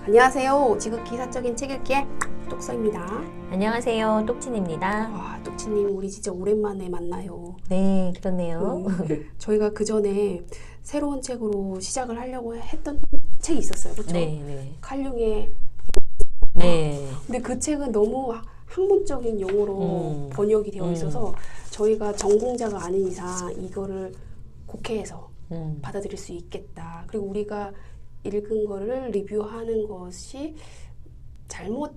안녕하세요. 지극히 사적인 책 읽기의 똑서입니다. 안녕하세요. 똑진입니다. 와, 똑치님 우리 진짜 오랜만에 만나요. 네, 그렇네요. 저희가 그 전에 새로운 책으로 시작을 하려고 했던 책이 있었어요. 그렇죠? 네. 칼융의 네. 근데 그 책은 너무 학문적인 용어로 번역이 되어 있어서 저희가 전공자가 아닌 이상 이거를 곡해해서 받아들일 수 있겠다. 그리고 우리가 읽은 거를 리뷰하는 것이 잘못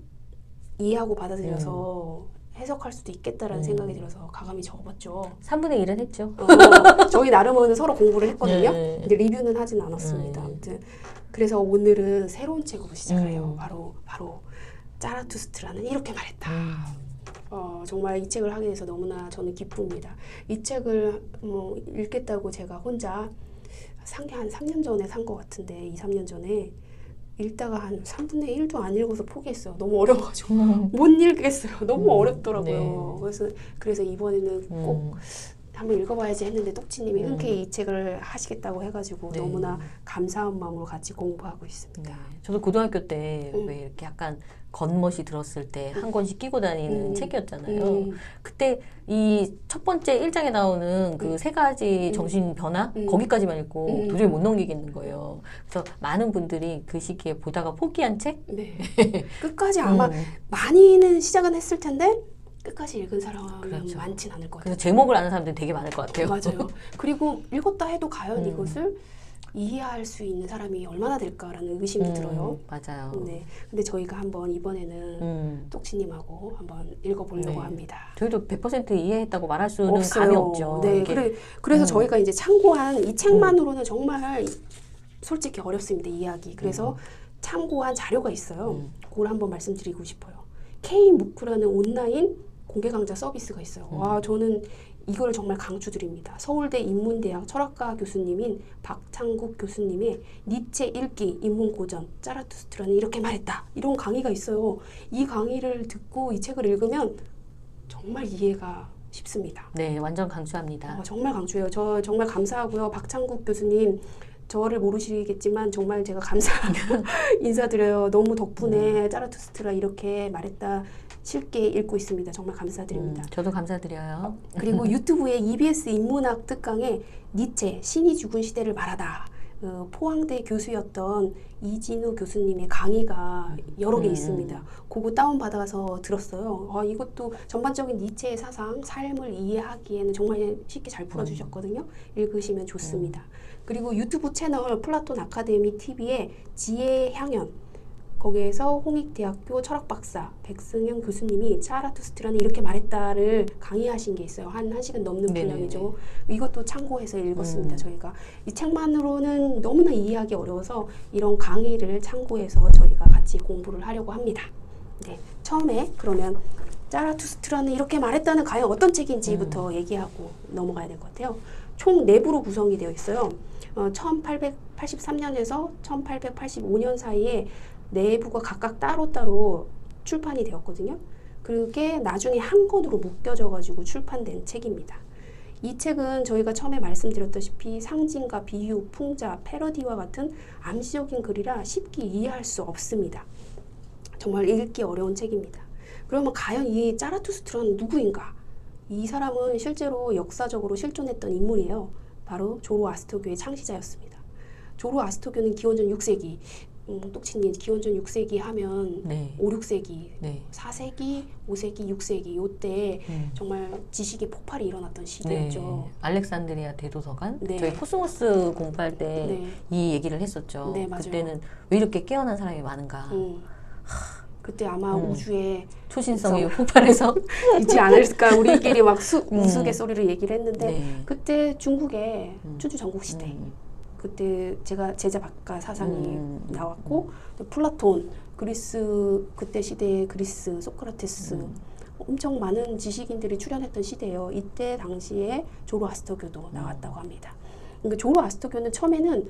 이해하고 받아들여서 해석할 수도 있겠다라는 생각이 들어서 가감히 적어봤죠. 3분의 1은 했죠. 저희 나름은 서로 공부를 했거든요. 네. 근데 리뷰는 하진 않았습니다. 아무튼 그래서 오늘은 새로운 책으로 시작을 해요. 바로 짜라투스트라는 이렇게 말했다. 정말 이 책을 하게 돼서 너무나 저는 기쁩니다. 이 책을 읽겠다고 제가 혼자 한 3년 전에 산 것 같은데 2, 3년 전에 읽다가 한 3분의 1도 안 읽어서 포기했어요. 너무 어려워가지고 못 읽겠어요. 너무 어렵더라고요. 네. 그래서 이번에는 꼭 한번 읽어봐야지 했는데 똑치님이 흔쾌히 이 책을 하시겠다고 해가지고 네. 너무나 감사한 마음으로 같이 공부하고 있습니다. 네. 저도 고등학교 때 왜 이렇게 약간 겉멋이 들었을 때 한 권씩 끼고 다니는 책이었잖아요. 그때 이 첫 번째 1장에 나오는 그 세 가지 정신 변화 거기까지만 읽고 도저히 못 넘기겠는 거예요. 그래서 많은 분들이 그 시기에 보다가 포기한 책? 네. 끝까지 아마 많이는 시작은 했을 텐데 끝까지 읽은 사람은 그렇죠. 많진 않을 것 같아요. 그래서 제목을 아는 사람들이 되게 많을 것 같아요. 맞아요. 그리고 읽었다 해도 과연 이것을 이해할 수 있는 사람이 얼마나 될까라는 의심도 들어요. 맞아요. 네. 근데 저희가 한번 이번에는 똑치님하고 한번 읽어보려고 합니다. 저희도 100% 이해했다고 말할 수는 없어요. 감이 없죠. 네. 이게. 그래서 저희가 이제 참고한 이 책만으로는 정말 솔직히 어렵습니다. 이해하기. 그래서 참고한 자료가 있어요. 그걸 한번 말씀드리고 싶어요. K무크라는 온라인 공개 강좌 서비스가 있어요. 와, 저는 이걸 정말 강추드립니다. 서울대 인문대학 철학과 교수님인 박창국 교수님의 니체 읽기 인문고전 짜라투스트라는 이렇게 말했다. 이런 강의가 있어요. 이 강의를 듣고 이 책을 읽으면 정말 이해가 쉽습니다. 네, 완전 강추합니다. 정말 강추해요. 저 정말 감사하고요. 박창국 교수님 저를 모르시겠지만 정말 제가 인사드려요. 너무 덕분에 짜라투스트라 이렇게 말했다. 쉽게 읽고 있습니다. 정말 감사드립니다. 저도 감사드려요. 그리고 유튜브에 EBS 인문학 특강에 니체, 신이 죽은 시대를 말하다. 포항대 교수였던 이진우 교수님의 강의가 여러 개 있습니다. 그거 다운받아서 들었어요. 이것도 전반적인 니체의 사상, 삶을 이해하기에는 정말 쉽게 잘 풀어주셨거든요. 읽으시면 좋습니다. 그리고 유튜브 채널 플라톤 아카데미 TV의 지혜의 향연 거기에서 홍익대학교 철학박사 백승현 교수님이 짜라투스트라는 이렇게 말했다를 강의하신 게 있어요. 한 1시간 넘는 분량이죠. 이것도 참고해서 읽었습니다. 저희가 이 책만으로는 너무나 이해하기 어려워서 이런 강의를 참고해서 저희가 같이 공부를 하려고 합니다. 네, 처음에 그러면 짜라투스트라는 이렇게 말했다는 과연 어떤 책인지부터 얘기하고 넘어가야 될 것 같아요. 총 4부로 구성이 되어 있어요. 1883년에서 1885년 사이에 4부가 각각 따로따로 출판이 되었거든요. 그게 나중에 한 권으로 묶여져가지고 출판된 책입니다. 이 책은 저희가 처음에 말씀드렸다시피 상징과 비유, 풍자, 패러디와 같은 암시적인 글이라 쉽게 이해할 수 없습니다. 정말 읽기 어려운 책입니다. 그러면 과연 이 짜라투스트라는 누구인가? 이 사람은 실제로 역사적으로 실존했던 인물이에요. 바로 조로아스터교의 창시자였습니다. 조로아스터교는 기원전 6세기 똑치님 기원전 6세기 하면 5, 6세기, 4세기, 5세기, 6세기 요때 정말 지식의 폭발이 일어났던 시대였죠. 알렉산드리아 대도서관 네. 저희 코스모스 공부할 때 이 얘기를 했었죠. 네, 맞아요. 그때는 왜 이렇게 깨어난 사람이 많은가. 그때 아마 우주의 초신성이 폭발해서 있지 않을까 우리끼리 막 우스갯소리로 얘기를 했는데 그때 중국의 춘추 전국시대 그때 제자 박가 사상이 나왔고 플라톤, 그리스 그때 시대의 그리스, 소크라테스 엄청 많은 지식인들이 출연했던 시대예요. 이때 당시에 조로아스터교도 나왔다고 합니다. 그러니까 조로아스터교는 처음에는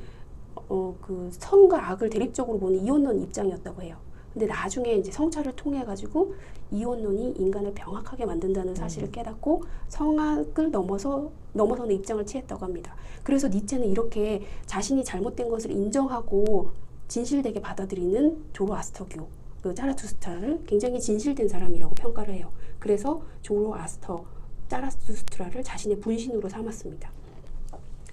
그 선과 악을 대립적으로 보는 이원론 입장이었다고 해요. 근데 나중에 이제 성찰을 통해 가지고 이원론이 인간을 병학하게 만든다는 사실을 깨닫고 성악을 넘어서는 입장을 취했다고 합니다. 그래서 니체는 이렇게 자신이 잘못된 것을 인정하고 진실되게 받아들이는 조로아스터교, 그 자라투스트라를 굉장히 진실된 사람이라고 평가를 해요. 그래서 조로아스터, 자라투스트라를 자신의 분신으로 삼았습니다.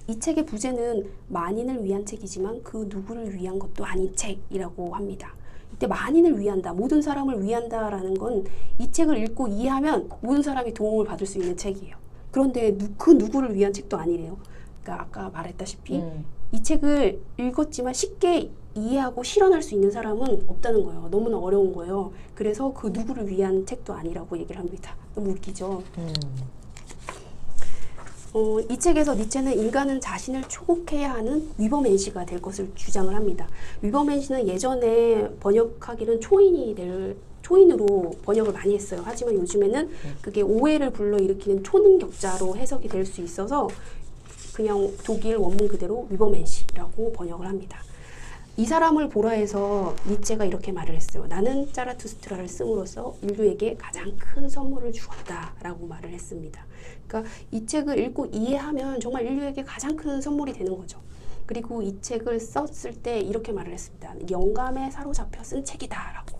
이 책의 부제는 만인을 위한 책이지만 그 누구를 위한 것도 아닌 책이라고 합니다. 이때 만인을 위한다, 모든 사람을 위한다라는 건 이 책을 읽고 이해하면 모든 사람이 도움을 받을 수 있는 책이에요. 그런데 그 누구를 위한 책도 아니래요. 그러니까 아까 말했다시피 이 책을 읽었지만 쉽게 이해하고 실현할 수 있는 사람은 없다는 거예요. 너무나 어려운 거예요. 그래서 그 누구를 위한 책도 아니라고 얘기를 합니다. 너무 웃기죠? 이 책에서 니체는 인간은 자신을 초국해야 하는 위버맨시가 될 것을 주장을 합니다. 위버맨시는 예전에 번역하기는 초인으로 번역을 많이 했어요. 하지만 요즘에는 그게 오해를 불러일으키는 초능력자로 해석이 될 수 있어서 그냥 독일 원문 그대로 위버맨시라고 번역을 합니다. 이 사람을 보라 해서 니체가 이렇게 말을 했어요. 나는 자라투스트라를 씀으로써 인류에게 가장 큰 선물을 주었다 라고 말을 했습니다. 그러니까 이 책을 읽고 이해하면 정말 인류에게 가장 큰 선물이 되는 거죠. 그리고 이 책을 썼을 때 이렇게 말을 했습니다. 영감에 사로잡혀 쓴 책이다 라고.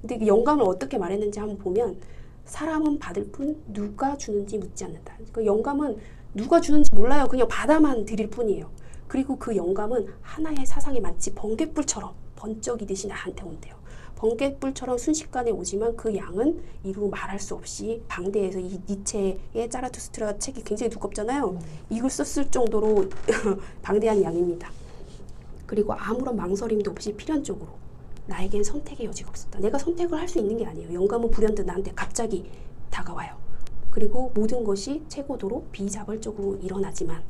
근데 그 영감을 어떻게 말했는지 한번 보면 사람은 받을 뿐 누가 주는지 묻지 않는다. 그 영감은 누가 주는지 몰라요. 그냥 받아만 드릴 뿐이에요. 그리고 그 영감은 하나의 사상이 마치 번갯불처럼 번쩍이듯이 나한테 온대요. 번갯불처럼 순식간에 오지만 그 양은 이루 말할 수 없이 방대해서 이 니체의 자라투스트라 책이 굉장히 두껍잖아요. 이걸 썼을 정도로 방대한 양입니다. 그리고 아무런 망설임도 없이 필연적으로 나에겐 선택의 여지가 없었다. 내가 선택을 할 수 있는 게 아니에요. 영감은 불현듯 나한테 갑자기 다가와요. 그리고 모든 것이 최고도로 비자발적으로 일어나지만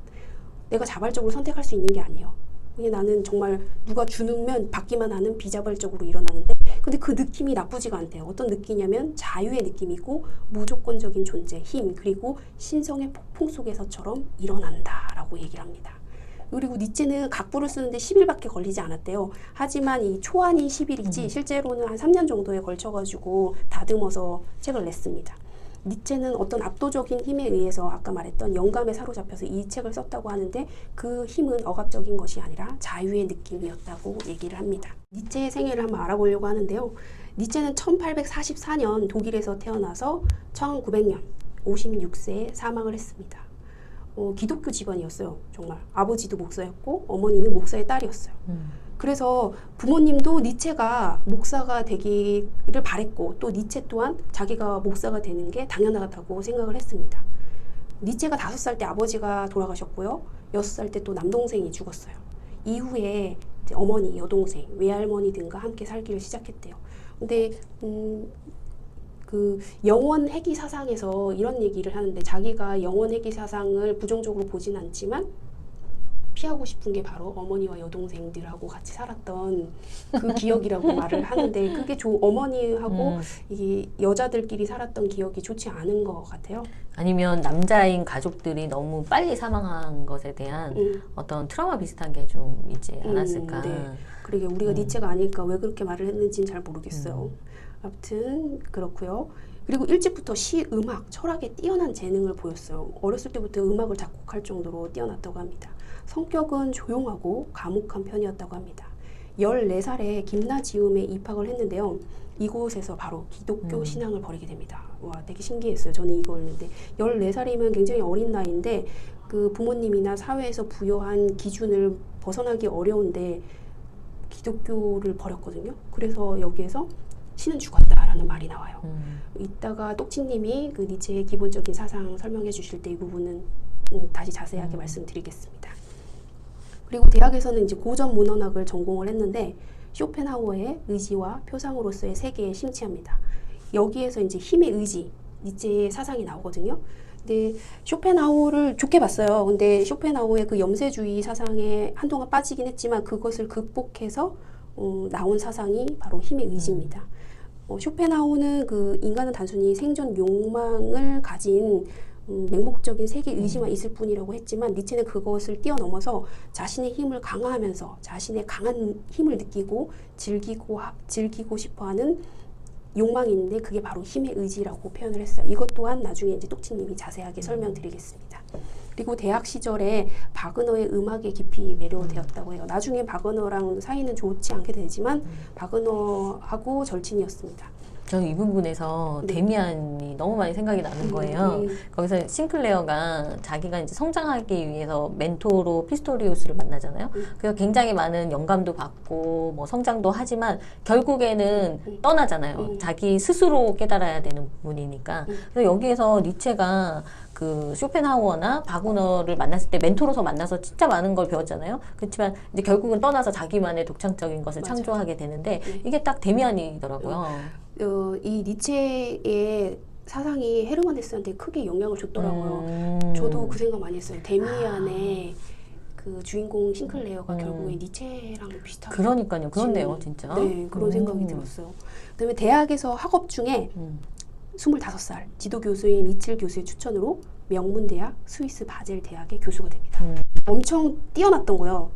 내가 자발적으로 선택할 수 있는 게 아니에요. 이게 나는 정말 누가 주면 받기만 하는 비자발적으로 일어나는데 근데 그 느낌이 나쁘지가 않대요. 어떤 느낌이냐면 자유의 느낌이고 무조건적인 존재, 힘, 그리고 신성의 폭풍 속에서처럼 일어난다라고 얘기를 합니다. 그리고 니체는 각부를 쓰는데 10일밖에 걸리지 않았대요. 하지만 이 초안이 10일이지 실제로는 한 3년 정도에 걸쳐가지고 다듬어서 책을 냈습니다. 니체는 어떤 압도적인 힘에 의해서 아까 말했던 영감에 사로잡혀서 이 책을 썼다고 하는데 그 힘은 억압적인 것이 아니라 자유의 느낌이었다고 얘기를 합니다. 니체의 생애를 한번 알아보려고 하는데요. 니체는 1844년 독일에서 태어나서 1900년 56세에 사망을 했습니다. 기독교 집안이었어요. 정말 아버지도 목사였고 어머니는 목사의 딸이었어요. 그래서 부모님도 니체가 목사가 되기를 바랬고 또 니체 또한 자기가 목사가 되는 게 당연하다고 생각을 했습니다. 니체가 5살 때 아버지가 돌아가셨고요. 6살 때 또 남동생이 죽었어요. 이후에 이제 어머니, 여동생, 외할머니 등과 함께 살기를 시작했대요. 근데 그 영원 회귀 사상에서 이런 얘기를 하는데 자기가 영원 회귀 사상을 부정적으로 보진 않지만 피하고 싶은 게 바로 어머니와 여동생들하고 같이 살았던 그 기억이라고 말을 하는데 그게 어머니하고 이 여자들끼리 살았던 기억이 좋지 않은 것 같아요. 아니면 남자인 가족들이 너무 빨리 사망한 것에 대한 어떤 트라우마 비슷한 게 좀 있지 않았을까. 네. 그러게 우리가 니체가 아닐까 왜 그렇게 말을 했는지는 잘 모르겠어요. 아무튼 그렇고요. 그리고 일찍부터 시, 음악, 철학에 뛰어난 재능을 보였어요. 어렸을 때부터 음악을 작곡할 정도로 뛰어났다고 합니다. 성격은 조용하고 과묵한 편이었다고 합니다. 14살에 김나지움에 입학을 했는데요. 이곳에서 바로 기독교 신앙을 버리게 됩니다. 와, 되게 신기했어요. 저는 이거 읽는데 14살이면 굉장히 어린 나이인데 그 부모님이나 사회에서 부여한 기준을 벗어나기 어려운데 기독교를 버렸거든요. 그래서 여기에서 신은 죽었다라는 말이 나와요. 이따가 똑치님이 그 니체의 기본적인 사상 설명해 주실 때 이 부분은 다시 자세하게 말씀드리겠습니다. 그리고 대학에서는 이제 고전 문헌학을 전공을 했는데 쇼펜하우어의 의지와 표상으로서의 세계에 심취합니다. 여기에서 이제 힘의 의지, 니체의 사상이 나오거든요. 근데 쇼펜하우어를 좋게 봤어요. 근데 쇼펜하우어의 그 염세주의 사상에 한동안 빠지긴 했지만 그것을 극복해서 나온 사상이 바로 힘의 의지입니다. 쇼펜하우어는 그 인간은 단순히 생존 욕망을 가진 맹목적인 세계 의지만 있을 뿐이라고 했지만 니체는 그것을 뛰어넘어서 자신의 힘을 강화하면서 자신의 강한 힘을 느끼고 즐기고 싶어하는 욕망이 있는데 그게 바로 힘의 의지라고 표현을 했어요. 이것 또한 나중에 이제 똑치님이 자세하게 설명드리겠습니다. 그리고 대학 시절에 바그너의 음악에 깊이 매료되었다고 해요. 나중에 바그너랑 사이는 좋지 않게 되지만 바그너하고 절친이었습니다. 저는 이 부분에서 네. 데미안이 너무 많이 생각이 나는 거예요. 거기서 싱클레어가 자기가 이제 성장하기 위해서 멘토로 피스토리우스를 만나잖아요. 그래서 굉장히 많은 영감도 받고 뭐 성장도 하지만 결국에는 떠나잖아요. 자기 스스로 깨달아야 되는 부분이니까. 그래서 여기에서 니체가 그 쇼펜하우어나 바그너를 만났을 때 멘토로서 만나서 진짜 많은 걸 배웠잖아요. 그렇지만 이제 결국은 떠나서 자기만의 독창적인 것을 맞아요. 창조하게 되는데 이게 딱 데미안이더라고요. 이 니체의 사상이 헤르만 헤스한테 크게 영향을 줬더라고요. 저도 그 생각 많이 했어요. 데미안의 그 주인공 싱클레어가 결국에 니체랑 비슷하게. 그러니까요. 그렇네요, 진짜. 네, 그런 생각이 들었어요. 그다음에 대학에서 학업 중에 25살 지도 교수인 리첼 교수의 추천으로 명문대학 스위스 바젤 대학의 교수가 됩니다. 엄청 뛰어났던 거예요.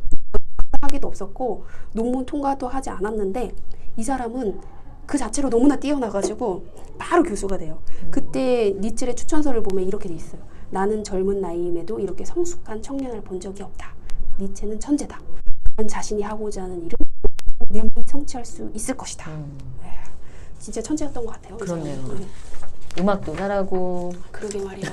하기도 없었고 논문 통과도 하지 않았는데 이 사람은 그 자체로 너무나 뛰어나가지고 바로 교수가 돼요. 그때 니첼의 추천서를 보면 이렇게 돼 있어요. 나는 젊은 나이임에도 이렇게 성숙한 청년을 본 적이 없다. 니체는 천재다. 난 자신이 하고자 하는 일은 능히 성취할 수 있을 것이다. 네, 진짜 천재였던 것 같아요. 그렇네요. 음악도 잘하고. 그러게 말이에요.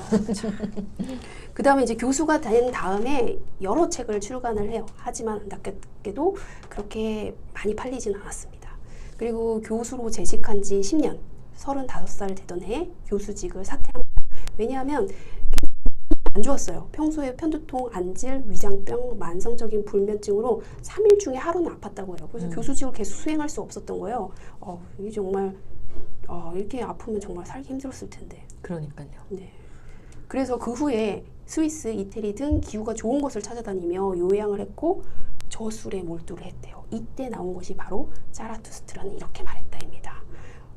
그 다음에 이제 교수가 된 다음에 여러 책을 출간을 해요. 하지만 안타깝게도 그렇게 많이 팔리지는 않았습니다. 그리고 교수로 재직한 지 10년, 35살 되던 해에 교수직을 사퇴합니다. 왜냐하면 안 좋았어요. 평소에 편두통, 안질, 위장병, 만성적인 불면증으로 3일 중에 하루는 아팠다고 해요. 그래서 교수직을 계속 수행할 수 없었던 거예요. 이게 정말 이렇게 아프면 정말 살기 힘들었을 텐데. 그러니까요. 네. 그래서 그 후에 스위스, 이태리 등 기후가 좋은 곳을 찾아다니며 요양을 했고 저술에 몰두를 했대요. 이때 나온 것이 바로 자라투스트라는 이렇게 말했다입니다.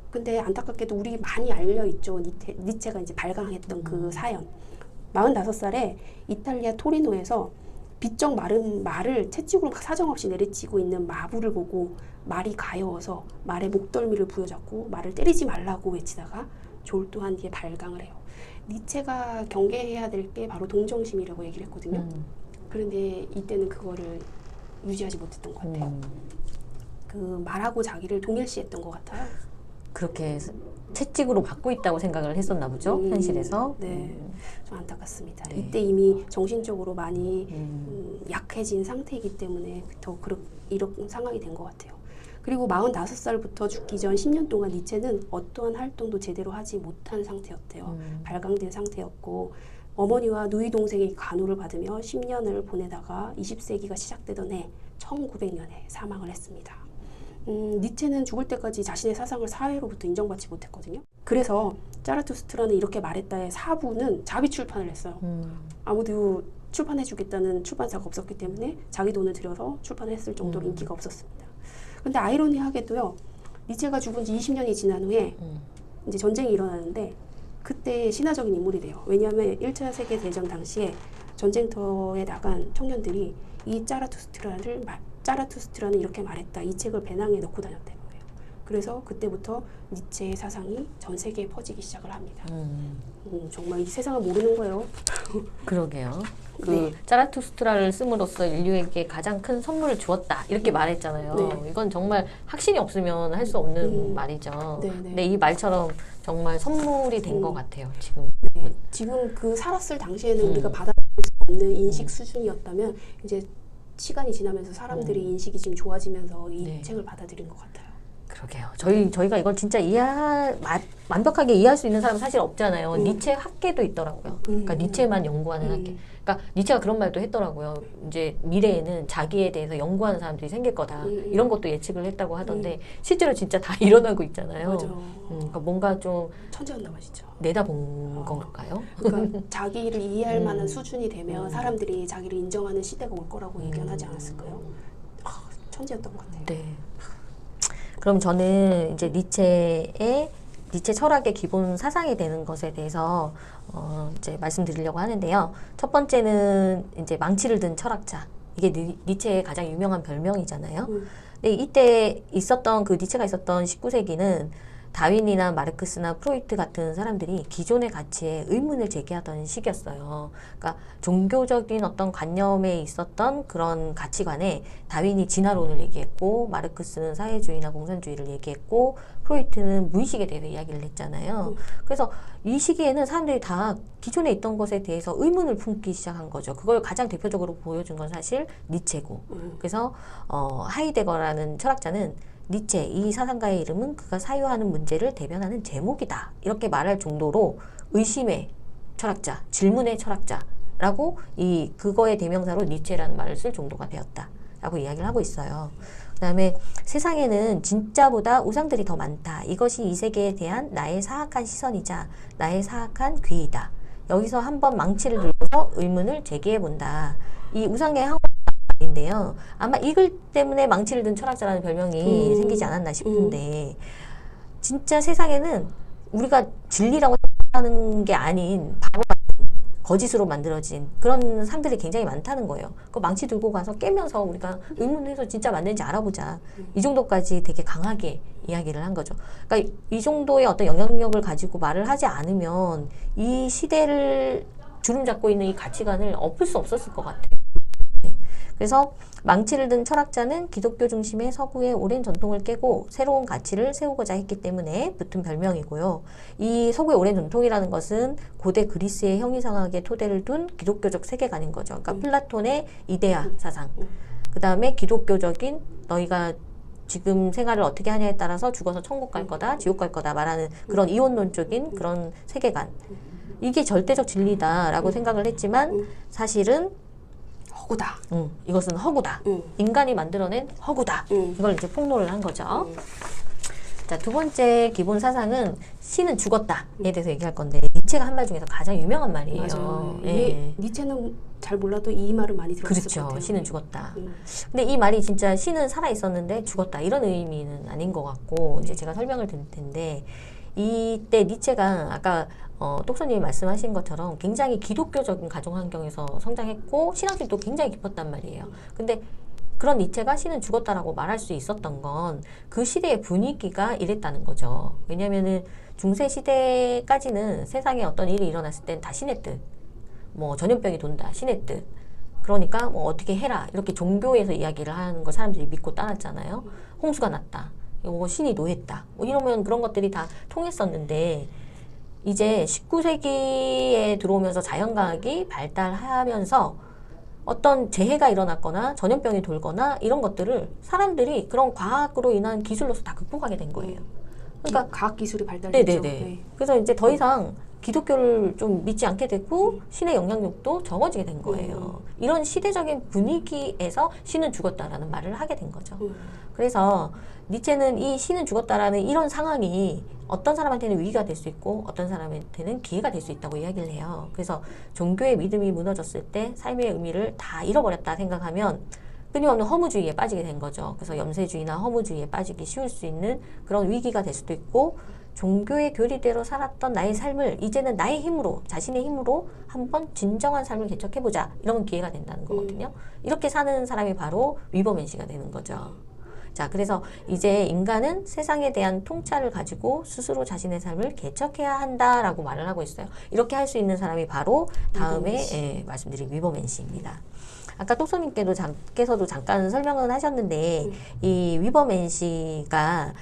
근데 안타깝게도 우리 많이 알려있죠. 니체가 이제 발광했던 그 사연. 45살에 이탈리아 토리노에서 비쩍 마른 말을 채찍으로 막 사정없이 내리치고 있는 마부를 보고 말이 가여워서 말에 목덜미를 부여잡고 말을 때리지 말라고 외치다가 졸도한 뒤에 발광을 해요. 니체가 경계해야 될 게 바로 동정심이라고 얘기를 했거든요. 그런데 이때는 그거를 유지하지 못했던 것 같아요. 그 말하고 자기를 동일시했던 것 같아요. 그렇게 채찍으로 받고 있다고 생각을 했었나 보죠, 현실에서. 네, 좀 안타깝습니다. 네. 이때 이미 정신적으로 많이 약해진 상태이기 때문에 더 이런 상황이 된 것 같아요. 그리고 45살부터 죽기 전 10년 동안 니체는 어떠한 활동도 제대로 하지 못한 상태였대요. 발광된 상태였고 어머니와 누이 동생의 간호를 받으며 10년을 보내다가 20세기가 시작되던 해 1900년에 사망을 했습니다. 니체는 죽을 때까지 자신의 사상을 사회로부터 인정받지 못했거든요. 그래서 자라투스트라는 이렇게 말했다의 4부는 자비 출판을 했어요. 아무도 출판해주겠다는 출판사가 없었기 때문에 자기 돈을 들여서 출판했을 정도로 인기가 없었습니다. 근데 아이러니하게도요, 니체가 죽은 지 20년이 지난 후에 이제 전쟁이 일어나는데 그때 신화적인 인물이 돼요. 왜냐하면 1차 세계대전 당시에 전쟁터에 나간 청년들이 이 자라투스트라는 이렇게 말했다. 이 책을 배낭에 넣고 다녔다는 거예요. 그래서 그때부터 니체의 사상이 전 세계에 퍼지기 시작을 합니다. 정말 이 세상을 모르는 거예요. 그러게요. 그 네. 자라투스트라를 씀으로써 인류에게 가장 큰 선물을 주었다 이렇게 말했잖아요. 네. 이건 정말 확신이 없으면 할 수 없는 말이죠. 네, 네. 근데 이 말처럼 정말 선물이 된 것 같아요. 지금. 네. 지금 그 살았을 당시에는 우리가 받아들일 수 없는 인식 수준이었다면 이제 시간이 지나면서 사람들이 인식이 지금 좋아지면서 이 네. 책을 받아들인 것 같아요. 그러게요. 저희가 이걸 진짜 완벽하게 이해할 수 있는 사람은 사실 없잖아요. 니체 학계도 있더라고요. 그러니까 니체만 연구하는 학계. 그러니까 니체가 그런 말도 했더라고요. 이제 미래에는 자기에 대해서 연구하는 사람들이 생길 거다. 이런 것도 예측을 했다고 하던데 실제로 진짜 다 일어나고 있잖아요. 맞아. 그러니까 뭔가 좀 천재였나 봐 진짜. 내다본 걸까요? 그러니까 자기를 이해할 만한 수준이 되면 사람들이 자기를 인정하는 시대가 올 거라고 예견하지 않았을까요? 천재였던 것 같아요. 네. 그럼 저는 이제 니체 철학의 기본 사상이 되는 것에 대해서 이제 말씀드리려고 하는데요. 첫 번째는 이제 망치를 든 철학자. 이게 니체의 가장 유명한 별명이잖아요. 근데 이때 있었던 그 니체가 있었던 19세기는 다윈이나 마르크스나 프로이트 같은 사람들이 기존의 가치에 의문을 제기하던 시기였어요. 그러니까 종교적인 어떤 관념에 있었던 그런 가치관에 다윈이 진화론을 얘기했고, 마르크스는 사회주의나 공산주의를 얘기했고, 프로이트는 무의식에 대해서 이야기를 했잖아요. 그래서 이 시기에는 사람들이 다 기존에 있던 것에 대해서 의문을 품기 시작한 거죠. 그걸 가장 대표적으로 보여준 건 사실 니체고. 그래서 하이데거라는 철학자는 니체, 이 사상가의 이름은 그가 사유하는 문제를 대변하는 제목이다, 이렇게 말할 정도로 의심의 철학자, 질문의 철학자라고 그거의 대명사로 니체라는 말을 쓸 정도가 되었다라고 이야기를 하고 있어요. 그 다음에 세상에는 진짜보다 우상들이 더 많다. 이것이 이 세계에 대한 나의 사악한 시선이자 나의 사악한 귀이다. 여기서 한번 망치를 들고서 의문을 제기해본다. 이 우상의 인데요. 아마 이글 때문에 망치를 든 철학자라는 별명이 생기지 않았나 싶은데, 진짜 세상에는 우리가 진리라고 생각하는 게 아닌 바보 같은 거짓으로 만들어진 그런 상들이 굉장히 많다는 거예요. 그 망치 들고 가서 깨면서 우리가 의문해서 진짜 맞는지 알아보자. 이 정도까지 되게 강하게 이야기를 한 거죠. 그러니까 이 정도의 어떤 영향력을 가지고 말을 하지 않으면 이 시대를 주름잡고 있는 이 가치관을 엎을 수 없었을 것 같아요. 그래서 망치를 든 철학자는 기독교 중심의 서구의 오랜 전통을 깨고 새로운 가치를 세우고자 했기 때문에 붙은 별명이고요. 이 서구의 오랜 전통이라는 것은 고대 그리스의 형이상학에 토대를 둔 기독교적 세계관인 거죠. 그러니까 플라톤의 이데아 사상, 그 다음에 기독교적인 너희가 지금 생활을 어떻게 하냐에 따라서 죽어서 천국 갈 거다, 지옥 갈 거다 말하는 그런 이원론적인 그런 세계관. 이게 절대적 진리다라고 생각을 했지만 사실은 허구다. 이것은 허구다. 인간이 만들어낸 허구다. 이걸 이제 폭로를 한 거죠. 자, 두 번째 기본 사상은 신은 죽었다에 대해서 얘기할 건데, 니체가 한 말 중에서 가장 유명한 말이에요. 맞아요. 예. 니체는 잘 몰라도 이 말을 많이 들었을 것 그렇죠. 같아요. 신은 죽었다. 근데 이 말이 진짜 신은 살아 있었는데 죽었다, 이런 의미는 아닌 것 같고, 이제 제가 설명을 드릴 텐데, 이때 니체가 아까 똑선님이 말씀하신 것처럼 굉장히 기독교적인 가정 환경에서 성장했고 신앙심도 굉장히 깊었단 말이에요. 근데 그런 니체가 신은 죽었다라고 말할 수 있었던 건 그 시대의 분위기가 이랬다는 거죠. 왜냐면은 중세 시대까지는 세상에 어떤 일이 일어났을 땐 다 신의 뜻, 뭐 전염병이 돈다, 신의 뜻, 그러니까 뭐 어떻게 해라, 이렇게 종교에서 이야기를 하는 걸 사람들이 믿고 따랐잖아요. 홍수가 났다, 이거 신이 노했다, 뭐 이러면 그런 것들이 다 통했었는데, 이제 19세기에 들어오면서 자연과학이 발달하면서 어떤 재해가 일어났거나 전염병이 돌거나 이런 것들을 사람들이 그런 과학으로 인한 기술로서 다 극복하게 된 거예요. 그러니까 과학 기술이 발달했죠. 네네네. 그래서 이제 더 이상 기독교를 좀 믿지 않게 되고 신의 영향력도 적어지게 된 거예요. 이런 시대적인 분위기에서 신은 죽었다라는 말을 하게 된 거죠. 그래서 니체는 이 신은 죽었다라는 이런 상황이 어떤 사람한테는 위기가 될 수 있고 어떤 사람한테는 기회가 될 수 있다고 이야기를 해요. 그래서 종교의 믿음이 무너졌을 때 삶의 의미를 다 잃어버렸다 생각하면 끊임없는 허무주의에 빠지게 된 거죠. 그래서 염세주의나 허무주의에 빠지기 쉬울 수 있는 그런 위기가 될 수도 있고, 종교의 교리대로 살았던 나의 삶을 이제는 나의 힘으로, 자신의 힘으로 한번 진정한 삶을 개척해보자, 이러면 기회가 된다는 거거든요. 이렇게 사는 사람이 바로 위버맨시가 되는 거죠. 자, 그래서 이제 인간은 세상에 대한 통찰을 가지고 스스로 자신의 삶을 개척해야 한다라고 말을 하고 있어요. 이렇게 할 수 있는 사람이 바로 다음에 말씀드린 위버맨시입니다. 아까 똑소님께서도 잠깐 설명을 하셨는데, 이 위버맨시가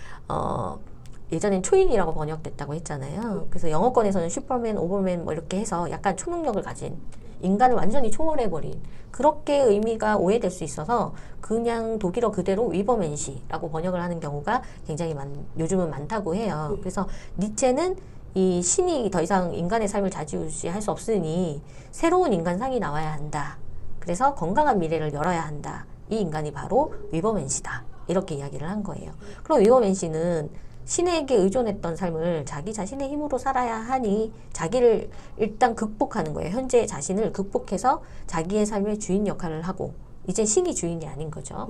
예전엔 초인이라고 번역됐다고 했잖아요. 그래서 영어권에서는 슈퍼맨, 오버맨 뭐 이렇게 해서 약간 초능력을 가진, 인간을 완전히 초월해버린, 그렇게 의미가 오해될 수 있어서 그냥 독일어 그대로 위버맨시라고 번역을 하는 경우가 굉장히 요즘은 많다고 해요. 그래서 니체는 이 신이 더 이상 인간의 삶을 좌지우지할 수 없으니 새로운 인간상이 나와야 한다. 그래서 건강한 미래를 열어야 한다. 이 인간이 바로 위버맨시다. 이렇게 이야기를 한 거예요. 그럼 위버맨시는 신에게 의존했던 삶을 자기 자신의 힘으로 살아야 하니 자기를 일단 극복하는 거예요. 현재 자신을 극복해서 자기의 삶의 주인 역할을 하고, 이제 신이 주인이 아닌 거죠.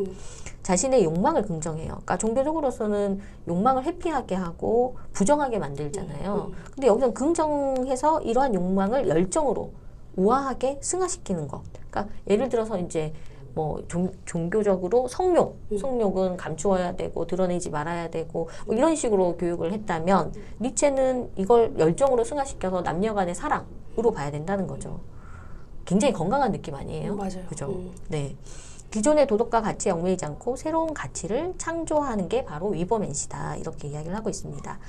자신의 욕망을 긍정해요. 그러니까 종교적으로서는 욕망을 회피하게 하고 부정하게 만들잖아요. 근데 여기서는 긍정해서 이러한 욕망을 열정으로 우아하게 승화시키는 것. 그러니까 예를 들어서 이제 뭐 종교적으로 성욕은 감추어야 되고 드러내지 말아야 되고 뭐 이런 식으로 교육을 했다면 니체는 이걸 열정으로 승화시켜서 남녀 간의 사랑으로 봐야 된다는 거죠. 굉장히 건강한 느낌 아니에요? 맞아요. 그죠? 네. 기존의 도덕과 가치에 얽매이지 않고 새로운 가치를 창조하는 게 바로 위버맨시다. 이렇게 이야기를 하고 있습니다.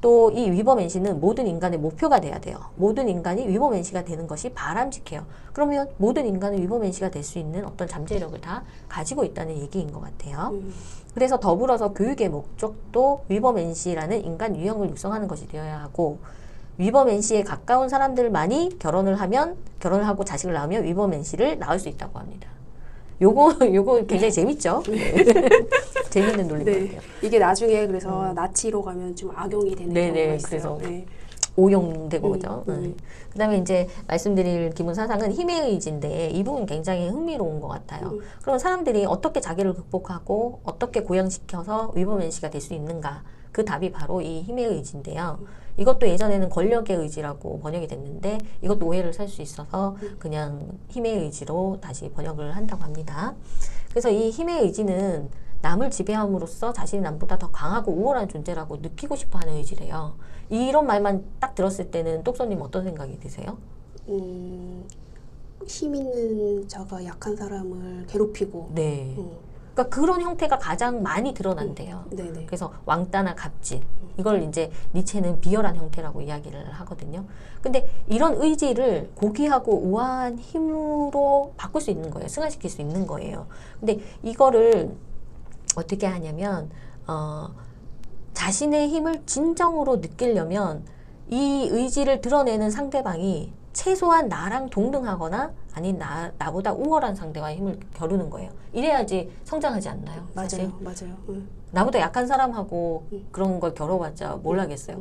또 이 위버맨시는 모든 인간의 목표가 돼야 돼요. 모든 인간이 위버맨시가 되는 것이 바람직해요. 그러면 모든 인간은 위버맨시가 될 수 있는 어떤 잠재력을 다 가지고 있다는 얘기인 것 같아요. 그래서 더불어서 교육의 목적도 위버맨시라는 인간 유형을 육성하는 것이 되어야 하고 위버맨시에 가까운 사람들만이 결혼을 하고 자식을 낳으면 위버맨시를 낳을 수 있다고 합니다. 요거 굉장히 재밌죠? 네. 재밌는 논리인 것 같아요. 이게 나중에 그래서 나치로 가면 좀 악용이 되는 경우가 있어요. 그래서 네. 오용되고 그죠. 그다음에 이제 말씀드릴 기본 사상은 힘의 의지인데 이 부분 굉장히 흥미로운 것 같아요. 그럼 사람들이 어떻게 자기를 극복하고 어떻게 고양시켜서 위버맨시가 될 수 있는가? 그 답이 바로 이 힘의 의지인데요. 이것도 예전에는 권력의 의지라고 번역이 됐는데 이것도 오해를 살 수 있어서 그냥 힘의 의지로 다시 번역을 한다고 합니다. 그래서 이 힘의 의지는 남을 지배함으로써 자신이 남보다 더 강하고 우월한 존재라고 느끼고 싶어하는 의지래요. 이런 말만 딱 들었을 때는 똑소님 어떤 생각이 드세요? 힘 있는 자가 약한 사람을 괴롭히고. 네. 그러니까 그런 형태가 가장 많이 드러난대요. 네네. 그래서 왕따나 갑질 이걸 이제 니체는 비열한 형태라고 이야기를 하거든요. 근데 이런 의지를 고귀하고 우아한 힘으로 바꿀 수 있는 거예요. 승화시킬 수 있는 거예요. 근데 이거를 어떻게 하냐면 자신의 힘을 진정으로 느끼려면 이 의지를 드러내는 상대방이 최소한 나랑 동등하거나 아니 나보다 우월한 상대와의 힘을 겨루는 거예요. 이래야지 성장하지 않나요? 사실? 맞아요. 나보다 약한 사람하고 그런 걸 겨뤄봤자 뭘 하겠어요.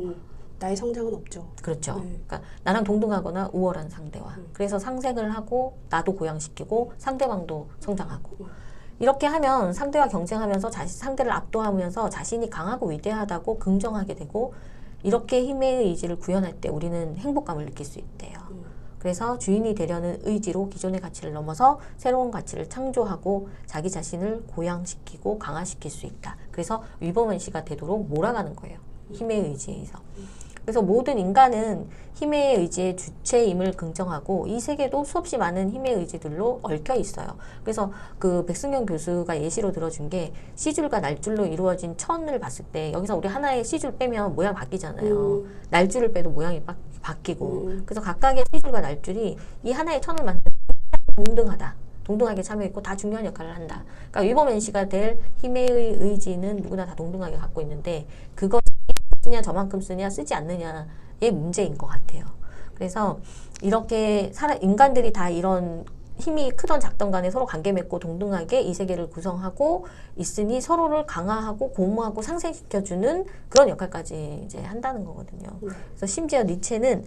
나의 성장은 없죠. 그렇죠. 그러니까 나랑 동등하거나 우월한 상대와. 그래서 상생을 하고 나도 고양시키고 상대방도 성장하고. 이렇게 하면 상대와 경쟁하면서 상대를 압도하면서 자신이 강하고 위대하다고 긍정하게 되고 이렇게 힘의 의지를 구현할 때 우리는 행복감을 느낄 수 있대요. 그래서 주인이 되려는 의지로 기존의 가치를 넘어서 새로운 가치를 창조하고 자기 자신을 고양시키고 강화시킬 수 있다. 그래서 위버맨시가 되도록 몰아가는 거예요. 힘의 의지에서. 그래서 모든 인간은 힘의 의지의 주체임을 긍정하고 이 세계도 수없이 많은 힘의 의지들로 얽혀 있어요. 그래서 그 백승현 교수가 예시로 들어준 게 C줄과 날줄로 이루어진 천을 봤을 때 여기서 우리 하나의 C줄 빼면 모양 바뀌잖아요. 날줄을 빼도 모양이 바뀌고 그래서 각각의 C줄과 날줄이 이 하나의 천을 만드는 동등하다. 동등하게 참여했고 다 중요한 역할을 한다. 그러니까 위버맨시가 될 힘의 의지는 누구나 다 동등하게 갖고 있는데 그것 쓰냐 저만큼 쓰냐 쓰지 않느냐의 문제인 것 같아요. 그래서 이렇게 인간들이 다 이런 힘이 크던 작던 간에 서로 관계 맺고 동등하게 이 세계를 구성하고 있으니 서로를 강화하고 고무하고 상생시켜주는 그런 역할까지 이제 한다는 거거든요. 그래서 심지어 니체는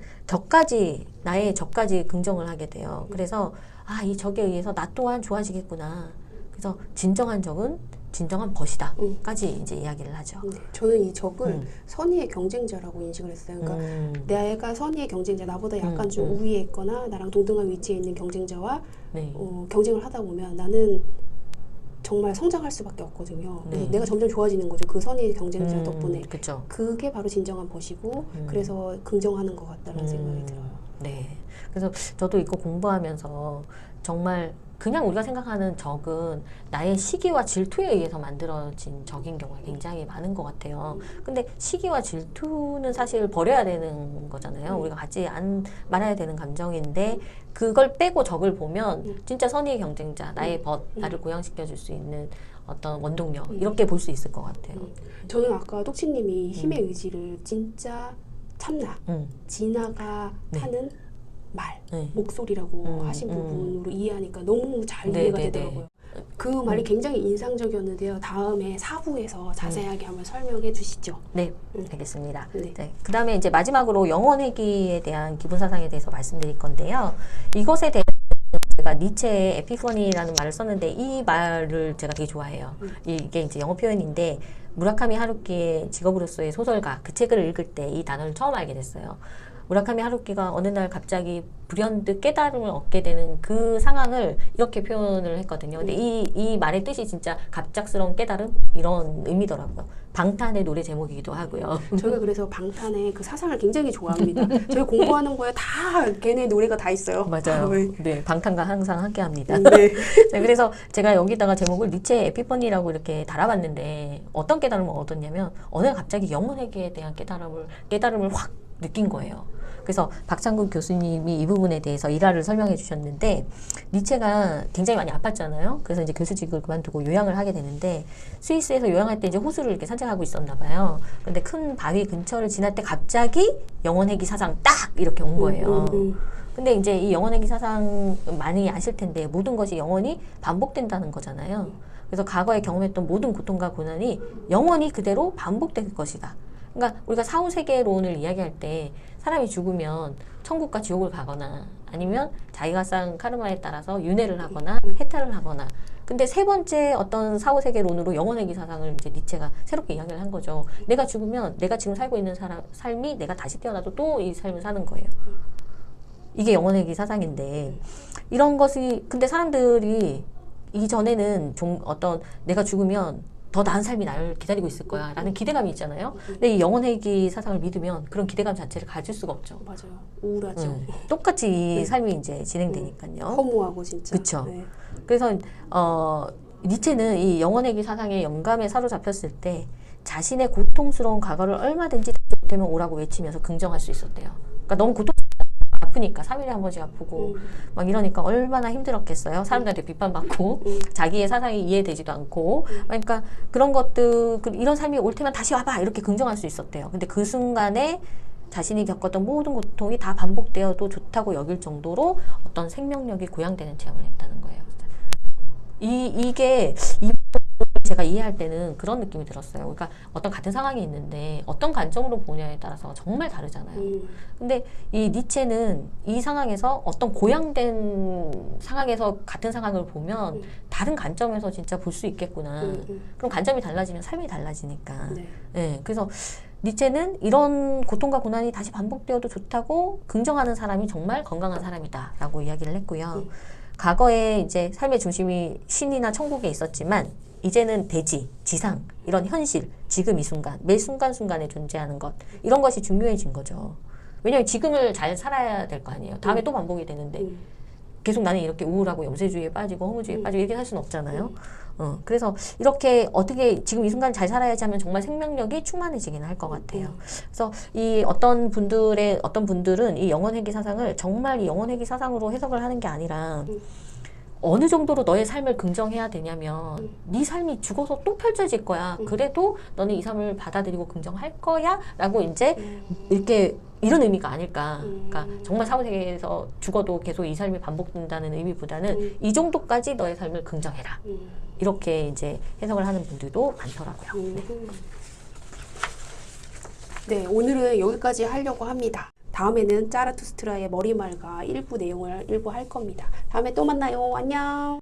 나의 적까지 긍정을 하게 돼요. 그래서 이 적에 의해서 나 또한 좋아지겠구나. 그래서 진정한 적은 진정한 벗이다 까지 이제 이야기를 하죠. 저는 이 적을 선의의 경쟁자라고 인식을 했어요. 그러니까 내가 선의의 경쟁자, 나보다 약간 좀 우위에 있거나 나랑 동등한 위치에 있는 경쟁자와 경쟁을 하다 보면 나는 정말 성장할 수밖에 없거든요. 내가 점점 좋아지는 거죠. 그 선의의 경쟁자 덕분에. 그쵸. 그게 바로 진정한 벗이고 그래서 긍정하는 것 같다는 생각이 들어요. 네. 그래서 저도 이거 공부하면서 정말 그냥 우리가 생각하는 적은 나의 시기와 질투에 의해서 만들어진 적인 경우가 굉장히 많은 것 같아요. 근데 시기와 질투는 사실 버려야 되는 거잖아요. 우리가 갖지 말아야 되는 감정인데 그걸 빼고 적을 보면 진짜 선의의 경쟁자, 나의 벗, 나를 고양시켜 줄 수 있는 어떤 원동력 이렇게 볼 수 있을 것 같아요. 저는 아까 똑치님이 힘의 의지를 진짜 참나, 진화가 하는 말, 목소리라고 하신 부분으로 이해하니까 너무 잘 이해가 되더라고요. 그 말이 굉장히 인상적이었는데요. 다음에 4부에서 자세하게 한번 설명해 주시죠. 네, 알겠습니다. 네. 그 다음에 이제 마지막으로 영혼회귀에 대한 기본사상에 대해서 말씀드릴 건데요. 이것에 대해서 제가 니체의 에피퍼니라는 말을 썼는데 이 말을 제가 되게 좋아해요. 이게 이제 영어 표현인데 무라카미 하루키의 직업으로서의 소설가 그 책을 읽을 때 이 단어를 처음 알게 됐어요. 무라카미 하루키가 어느 날 갑자기 불현듯 깨달음을 얻게 되는 그 상황을 이렇게 표현을 했거든요. 근데 이 말의 뜻이 진짜 갑작스러운 깨달음? 이런 의미더라고요. 방탄의 노래 제목이기도 하고요. 저희가 그래서 방탄의 그 사상을 굉장히 좋아합니다. 저희 공부하는 거에 다 걔네 노래가 다 있어요. 맞아요. 네. 네, 방탄과 항상 함께 합니다. 네. 네, 그래서 제가 여기다가 제목을 니체의 에피퍼니라고 이렇게 달아봤는데 어떤 깨달음을 얻었냐면 어느 날 갑자기 영혼회계에 대한 깨달음을 확 느낀 거예요. 그래서 박창국 교수님이 이 부분에 대해서 일화를 설명해 주셨는데 니체가 굉장히 많이 아팠잖아요. 그래서 이제 교수직을 그만두고 요양을 하게 되는데 스위스에서 요양할 때 이제 호수를 이렇게 산책하고 있었나 봐요. 근데 큰 바위 근처를 지날 때 갑자기 영혼회귀 사상 딱 이렇게 온 거예요. 근데 이제 이 영혼회귀 사상 많이 아실 텐데 모든 것이 영원히 반복된다는 거잖아요. 그래서 과거에 경험했던 모든 고통과 고난이 영원히 그대로 반복될 것이다. 그러니까 우리가 사후세계론을 이야기할 때 사람이 죽으면 천국과 지옥을 가거나 아니면 자기가 쌓은 카르마에 따라서 윤회를 하거나 해탈을 하거나 근데 세 번째 어떤 사후세계론으로 영혼회귀 사상을 이제 니체가 새롭게 이야기를 한 거죠. 내가 죽으면 내가 지금 살고 있는 삶이 내가 다시 태어나도 또 이 삶을 사는 거예요. 이게 영혼회귀 사상인데 이런 것이 근데 사람들이 이전에는 좀 어떤 내가 죽으면 더 나은 삶이 나를 기다리고 있을 거야 라는 기대감이 있잖아요. 근데 이 영혼회귀 사상을 믿으면 그런 기대감 자체를 가질 수가 없죠. 맞아요. 우울하죠. 똑같이 이 네. 삶이 이제 진행되니까요. 허무하고 진짜. 그쵸. 네. 그래서 니체는 이 영혼회귀 사상의 영감에 사로잡혔을 때 자신의 고통스러운 과거를 얼마든지 못하면 오라고 외치면서 긍정할 수 있었대요. 그러니까 너무 아프니까 3일에 한 번씩 아프고 막 이러니까 얼마나 힘들었겠어요. 사람들한테 비판받고 자기의 사상이 이해되지도 않고 그러니까 그런 것들 이런 삶이 올 테면 다시 와봐 이렇게 긍정할 수 있었대요. 근데 그 순간에 자신이 겪었던 모든 고통이 다 반복되어도 좋다고 여길 정도로 어떤 생명력이 고양되는 체험을 했다는 거예요. 이게 제가 이해할 때는 그런 느낌이 들었어요. 그러니까 어떤 같은 상황이 있는데 어떤 관점으로 보냐에 따라서 정말 다르잖아요. 근데 이 니체는 이 상황에서 어떤 고양된 상황에서 같은 상황을 보면 다른 관점에서 진짜 볼 수 있겠구나. 그럼 관점이 달라지면 삶이 달라지니까. 네. 네, 그래서 니체는 이런 고통과 고난이 다시 반복되어도 좋다고 긍정하는 사람이 정말 건강한 사람이다라고 이야기를 했고요. 과거에 이제 삶의 중심이 신이나 천국에 있었지만 이제는 대지, 지상, 이런 현실, 지금 이 순간, 매 순간순간에 존재하는 것 이런 것이 중요해진 거죠. 왜냐하면 지금을 잘 살아야 될 거 아니에요. 다음에 또 반복이 되는데 계속 나는 이렇게 우울하고 염세주의에 빠지고 허무주의에 빠지고 이렇게 살 수는 없잖아요. 그래서 이렇게 어떻게 지금 이 순간 잘 살아야지 하면 정말 생명력이 충만해지긴 할 것 같아요. 그래서 이 어떤 분들은 이 영혼회귀 사상을 정말 이 영혼회귀 사상으로 해석을 하는 게 아니라 어느 정도로 너의 삶을 긍정해야 되냐면 네 삶이 죽어서 또 펼쳐질 거야. 그래도 너는 이 삶을 받아들이고 긍정할 거야 라고 이제 이렇게 이런 의미가 아닐까. 그러니까 정말 사후세계에서 죽어도 계속 이 삶이 반복된다는 의미보다는 이 정도까지 너의 삶을 긍정해라. 이렇게 이제 해석을 하는 분들도 많더라고요. 네, 오늘은 여기까지 하려고 합니다. 다음에는 짜라투스트라의 머리말과 일부 내용을 일부 할 겁니다. 다음에 또 만나요. 안녕.